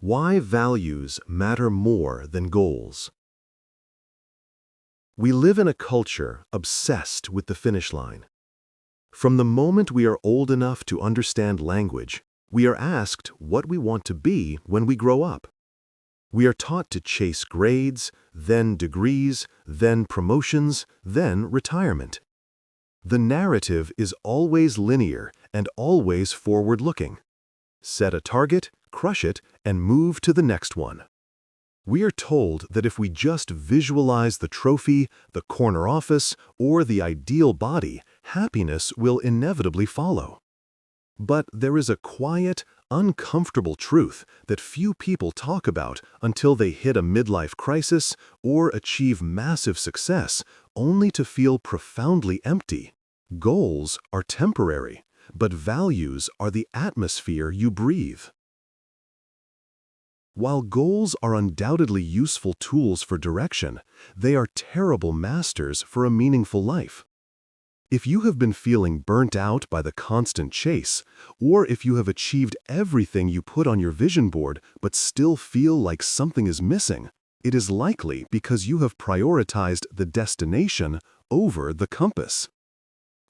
Why values matter more than goals. We live in a culture obsessed with the finish line. From the moment we are old enough to understand language, we are asked what we want to be when we grow up. We are taught to chase grades, then degrees, then promotions, then retirement. The narrative is always linear and always forward-looking. Set a target, crush it, and move to the next one. We are told that if we just visualize the trophy, the corner office, or the ideal body, happiness will inevitably follow. But there is a quiet, uncomfortable truth that few people talk about until they hit a midlife crisis or achieve massive success, only to feel profoundly empty. Goals are temporary, but values are the atmosphere you breathe. While goals are undoubtedly useful tools for direction, they are terrible masters for a meaningful life. If you have been feeling burnt out by the constant chase, or if you have achieved everything you put on your vision board but still feel like something is missing, it is likely because you have prioritized the destination over the compass.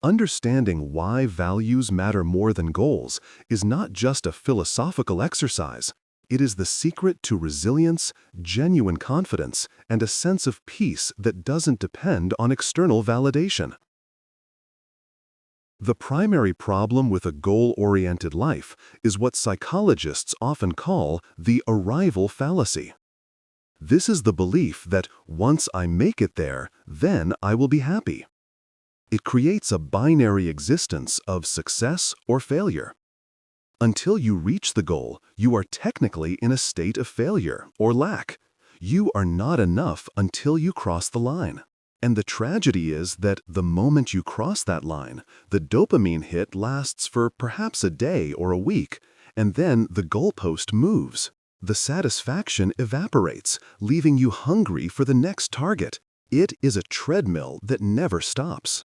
Understanding why values matter more than goals is not just a philosophical exercise. It is the secret to resilience, genuine confidence, and a sense of peace that doesn't depend on external validation. The primary problem with a goal-oriented life is what psychologists often call the arrival fallacy. This is the belief that once I make it there, then I will be happy. It creates a binary existence of success or failure. Until you reach the goal, you are technically in a state of failure or lack. You are not enough until you cross the line. And the tragedy is that the moment you cross that line, the dopamine hit lasts for perhaps a day or a week, and then the goalpost moves. The satisfaction evaporates, leaving you hungry for the next target. It is a treadmill that never stops.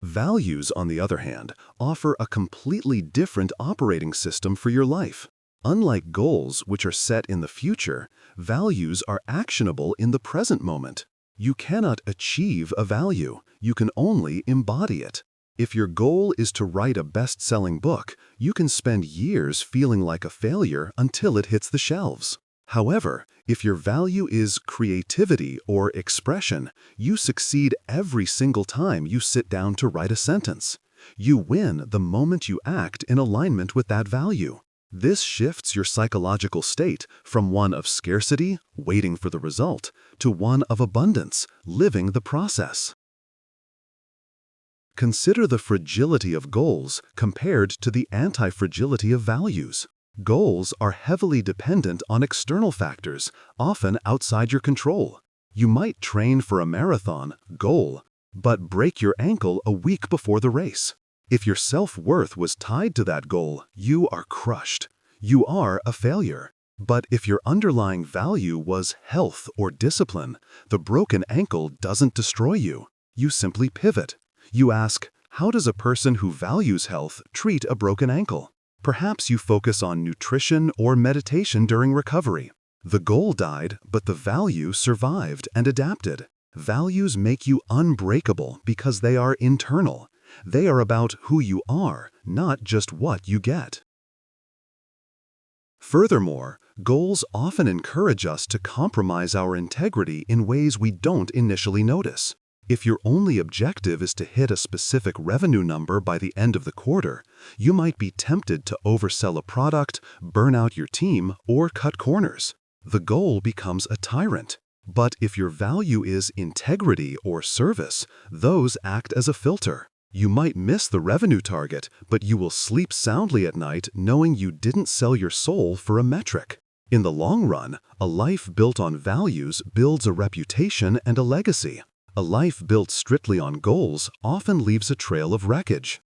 Values, on the other hand, offer a completely different operating system for your life. Unlike goals, which are set in the future, values are actionable in the present moment. You cannot achieve a value, you can only embody it. If your goal is to write a best-selling book, you can spend years feeling like a failure until it hits the shelves. However, if your value is creativity or expression, you succeed every single time you sit down to write a sentence. You win the moment you act in alignment with that value. This shifts your psychological state from one of scarcity, waiting for the result, to one of abundance, living the process. Consider the fragility of goals compared to the anti-fragility of values. Goals are heavily dependent on external factors, often outside your control. You might train for a marathon goal, but break your ankle a week before the race. If your self-worth was tied to that goal, you are crushed. You are a failure. But if your underlying value was health or discipline, the broken ankle doesn't destroy you. You simply pivot. You ask, how does a person who values health treat a broken ankle? Perhaps you focus on nutrition or meditation during recovery. The goal died, but the value survived and adapted. Values make you unbreakable because they are internal. They are about who you are, not just what you get. Furthermore, goals often encourage us to compromise our integrity in ways we don't initially notice. If your only objective is to hit a specific revenue number by the end of the quarter, you might be tempted to oversell a product, burn out your team, or cut corners. The goal becomes a tyrant. But if your value is integrity or service, those act as a filter. You might miss the revenue target, but you will sleep soundly at night knowing you didn't sell your soul for a metric. In the long run, a life built on values builds a reputation and a legacy. A life built strictly on goals often leaves a trail of wreckage.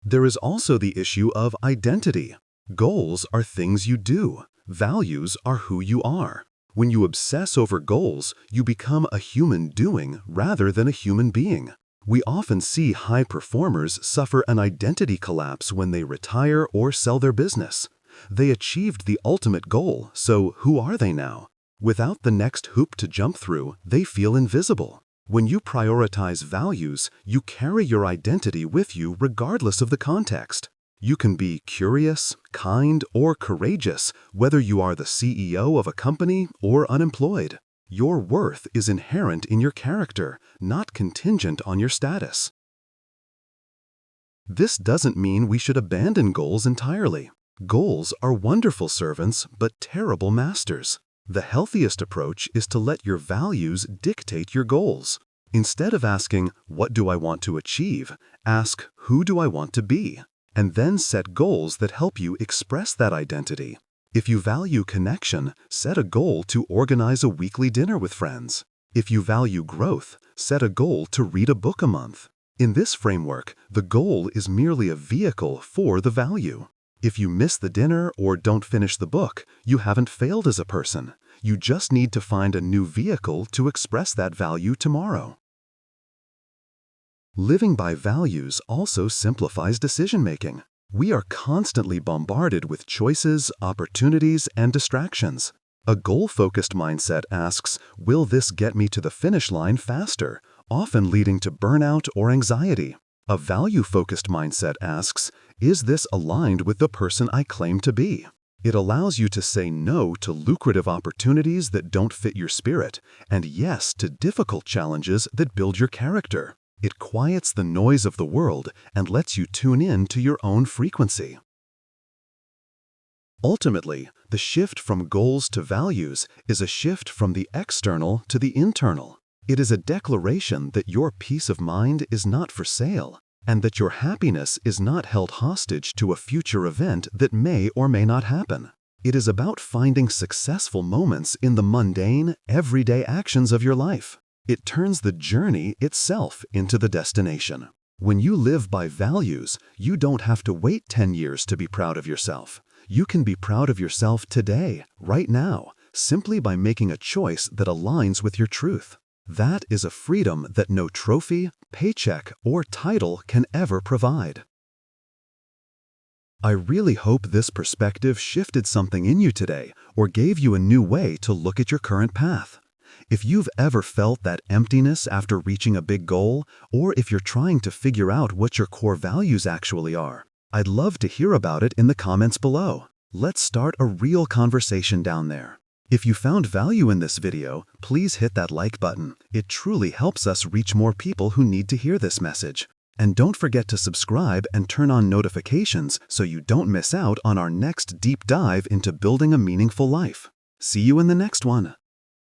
There is also the issue of identity. Goals are things you do. Values are who you are. When you obsess over goals, you become a human doing rather than a human being. We often see high performers suffer an identity collapse when they retire or sell their business. They achieved the ultimate goal, so who are they now? Without the next hoop to jump through, they feel invisible. When you prioritize values, you carry your identity with you regardless of the context. You can be curious, kind, or courageous, whether you are the CEO of a company or unemployed. Your worth is inherent in your character, not contingent on your status. This doesn't mean we should abandon goals entirely. Goals are wonderful servants, but terrible masters. The healthiest approach is to let your values dictate your goals. Instead of asking, "What do I want to achieve?" ask, "Who do I want to be?" And then set goals that help you express that identity. If you value connection, set a goal to organize a weekly dinner with friends. If you value growth, set a goal to read a book a month. In this framework, the goal is merely a vehicle for the value. If you miss the dinner or don't finish the book, you haven't failed as a person. You just need to find a new vehicle to express that value tomorrow. Living by values also simplifies decision-making. We are constantly bombarded with choices, opportunities, and distractions. A goal-focused mindset asks, will this get me to the finish line faster, often leading to burnout or anxiety? A value-focused mindset asks, is this aligned with the person I claim to be? It allows you to say no to lucrative opportunities that don't fit your spirit, and yes to difficult challenges that build your character. It quiets the noise of the world and lets you tune in to your own frequency. Ultimately, the shift from goals to values is a shift from the external to the internal. It is a declaration that your peace of mind is not for sale, and that your happiness is not held hostage to a future event that may or may not happen. It is about finding successful moments in the mundane, everyday actions of your life. It turns the journey itself into the destination. When you live by values, you don't have to wait 10 years to be proud of yourself. You can be proud of yourself today, right now, simply by making a choice that aligns with your truth. That is a freedom that no trophy, paycheck, or title can ever provide. I really hope this perspective shifted something in you today or gave you a new way to look at your current path. If you've ever felt that emptiness after reaching a big goal, or if you're trying to figure out what your core values actually are, I'd love to hear about it in the comments below. Let's start a real conversation down there. If you found value in this video, please hit that like button. It truly helps us reach more people who need to hear this message. And don't forget to subscribe and turn on notifications so you don't miss out on our next deep dive into building a meaningful life. See you in the next one.